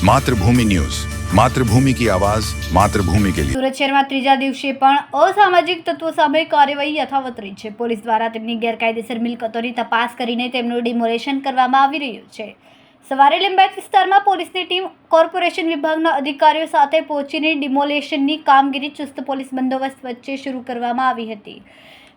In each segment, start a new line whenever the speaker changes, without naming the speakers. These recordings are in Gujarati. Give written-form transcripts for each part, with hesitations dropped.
માતૃભૂમિ ન્યૂઝ, માતૃભૂમિ की आवाज, मातृभूमि के लिए।
સુરત શહેરમાં ત્રીજા દિવસે પણ અસામાજિક તત્વો સામે કાર્યવાહી યથાવત રહી છે। પોલીસ દ્વારા તેમની ગેરકાયદેસર મિલકતોની તપાસ કરીને તેમનું ડિમોલેશન કરવામાં આવી રહ્યું છે। સવારે લિંબાયત વિસ્તારમાં પોલીસની ટીમ કોર્પોરેશન વિભાગના અધિકારીઓ સાથે પહોંચીને ડિમોલેશનની કામગીરી ચુસ્ત પોલીસ બંદોબસ્ત વચ્ચે શરૂ કરવામાં આવી હતી।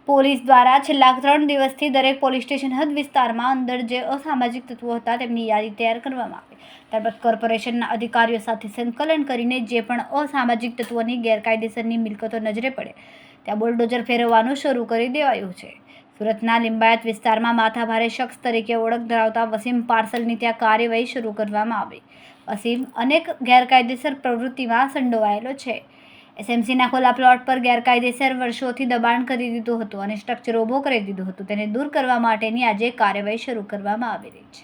પોલીસ દ્વારા છેલ્લા 3 દિવસથી દરેક પોલીસ સ્ટેશન હદ વિસ્તારમાં અંદર જે અસામાજિક તત્વો હતા તેમની યાદી તૈયાર કરવામાં આવી। ત્યારબાદ કોર્પોરેશનના અધિકારીઓ સાથે સંકલન કરીને જે પણ અસામાજિક તત્વોની ગેરકાયદેસરની મિલકતો નજરે પડે ત્યાં બુલડોઝર ફેરવવાનું શરૂ કરી દેવાયું છે। સુરતના લિંબાયત વિસ્તારમાં માથાભારે શખ્સ તરીકે ઓળખ ધરાવતા વસીમ પાર્સલની ત્યાં કાર્યવાહી શરૂ કરવામાં આવી। વસીમ અનેક ગેરકાયદેસર પ્રવૃત્તિમાં સંડોવાયેલો છે। એસએમસીના ખુલ્લા પ્લોટ પર ગેરકાયદેસર વર્ષોથી દબાણ કરી દીધું હતું અને સ્ટ્રક્ચર ઊભો કરી દીધું હતું। તેને દૂર કરવા માટેની આજે કાર્યવાહી શરૂ કરવામાં આવી રહી છે।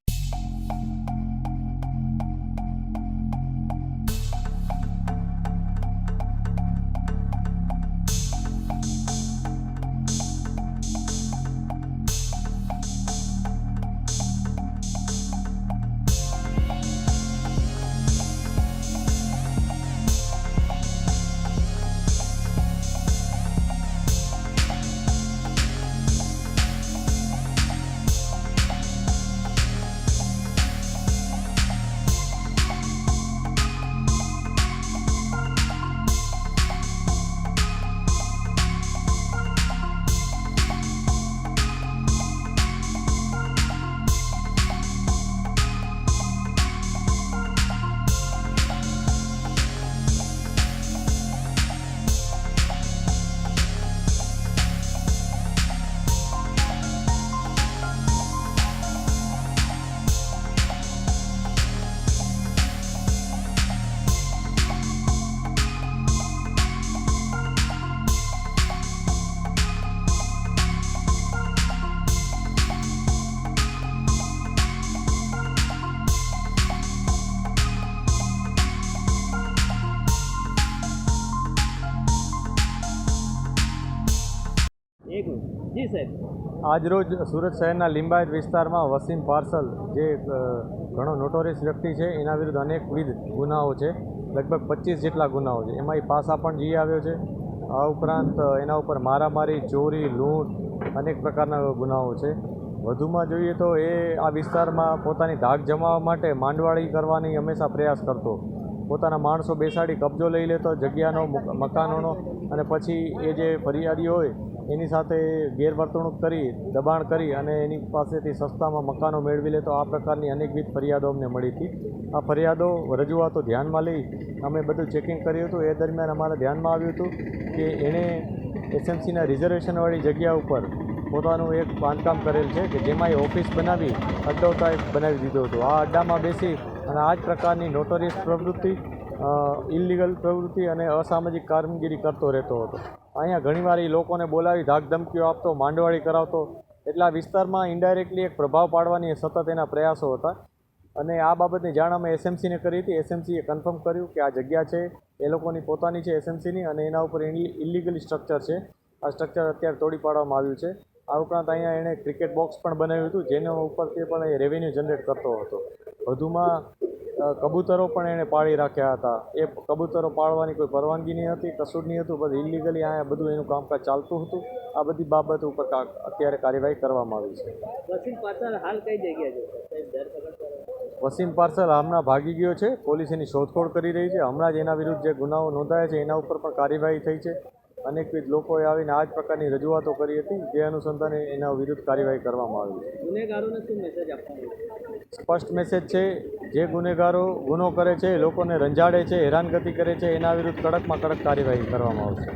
જી સાહેબ,
આજરોજ સુરત શહેરના લિંબાયત વિસ્તારમાં વસીમ પાર્સલ જે ઘણો નોટોરિયસ વ્યક્તિ છે એના વિરુદ્ધ અનેકવિધ ગુનાઓ છે। લગભગ 25 જેટલા ગુનાઓ છે। એમાં એ પાસા પણ જઈ આવ્યો છે। આ ઉપરાંત એના ઉપર મારામારી, ચોરી, લૂંટ અનેક પ્રકારના ગુનાઓ છે। વધુમાં જોઈએ તો એ આ વિસ્તારમાં પોતાની ધાક જમાવવા માટે માંડવાળી કરવાની હંમેશા પ્રયાસ કરતો। પોતાના માણસો બેસાડી કબજો લઈ લેતો જગ્યાનો, મકાનોનો, અને પછી એ જે ફરિયાદી હોય એની સાથે ગેરવર્તણૂક કરી, દબાણ કરી અને એની પાસેથી સસ્તામાં મકાનો મેળવી લેતો। આ પ્રકારની અનેકવિધ ફરિયાદો અમને મળી હતી। આ ફરિયાદો, રજૂઆતો ધ્યાનમાં લઈ અમે બધું ચેકિંગ કર્યું હતું। એ દરમિયાન અમારે ધ્યાનમાં આવ્યું હતું કે એણે એસએમસીના રિઝર્વેશનવાળી જગ્યા ઉપર પોતાનું એક બાંધકામ કરેલ છે કે જેમાં એ ઓફિસ બનાવી અડ્ડો ટાઈપ બનાવી દીધો હતો। આ અડ્ડામાં બેસી અને આ જ પ્રકારની નોટોરિયસ પ્રવૃત્તિ, ઇલીગલ પ્રવૃત્તિ અને અસામાજિક કામગીરી કરતો રહેતો હતો। અહીંયા ઘણીવાર એ લોકોને બોલાવી ધાકધમકીઓ આપતો, માંડવાળી કરાવતો। એટલા વિસ્તારમાં ઇન્ડાયરેક્ટલી એક પ્રભાવ પાડવાની સતત એના પ્રયાસો હતા અને આ બાબતની જાણ અમે એસએમસીને કરી હતી। એસએમસીએ કન્ફર્મ કર્યું કે આ જગ્યા છે એ લોકોની પોતાની છે, એસએમસીની, અને એના ઉપર ઇલીગલી સ્ટ્રક્ચર છે। આ સ્ટ્રક્ચર અત્યારે તોડી પાડવામાં આવ્યું છે। આ ઉપરાંત અહીંયા એણે ક્રિકેટ બોક્સ પણ બનાવ્યું હતું જેના ઉપરથી પણ એ રેવન્યુ જનરેટ કરતો હતો। વધુમાં કબૂતરો પણ એણે પાળી રાખ્યા હતા। એ કબૂતરો પાળવાની કોઈ પરવાનગી નહીં હતી, કશું જ નહીં હતું, બધું ઇલીગલી અહીંયા બધું એનું કામકાજ ચાલતું હતું। આ બધી બાબત ઉપર અત્યારે કાર્યવાહી કરવામાં આવી છે।
વસીમ પાર્સલ હાલ કઈ જગ્યાએ છે?
વસીમ પાર્સલ હમણાં ભાગી ગયો છે। પોલીસ એની શોધખોળ કરી રહી છે। હમણાં જ એના વિરુદ્ધ જે ગુનાઓ નોંધાયા છે એના ઉપર પણ કાર્યવાહી થઈ છે। અનેકવિધ લોકોએ આવીને આ જ પ્રકારની રજૂઆતો કરી હતી, જે અનુસંધાને એના વિરુદ્ધ કાર્યવાહી કરવામાં આવી છે।
ગુનેગારોને શું મેસેજ આપવાનો?
સ્પષ્ટ મેસેજ છે, જે ગુનેગારો ગુનો કરે છે, લોકોને રંજાડે છે, હેરાનગતિ કરે છે, એના વિરુદ્ધ કડકમાં કડક કાર્યવાહી કરવામાં આવશે।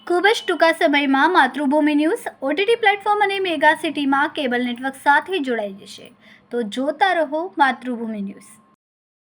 ખૂબ જ ટૂંકા સમયમાં માતૃભૂમિ ન્યૂઝ ઓટીટી પ્લેટફોર્મ અને મેગા સિટીમાં કેબલ નેટવર્ક સાથે જોડાઈ જશે। તો જોતા રહો માતૃભૂમિ ન્યૂઝ।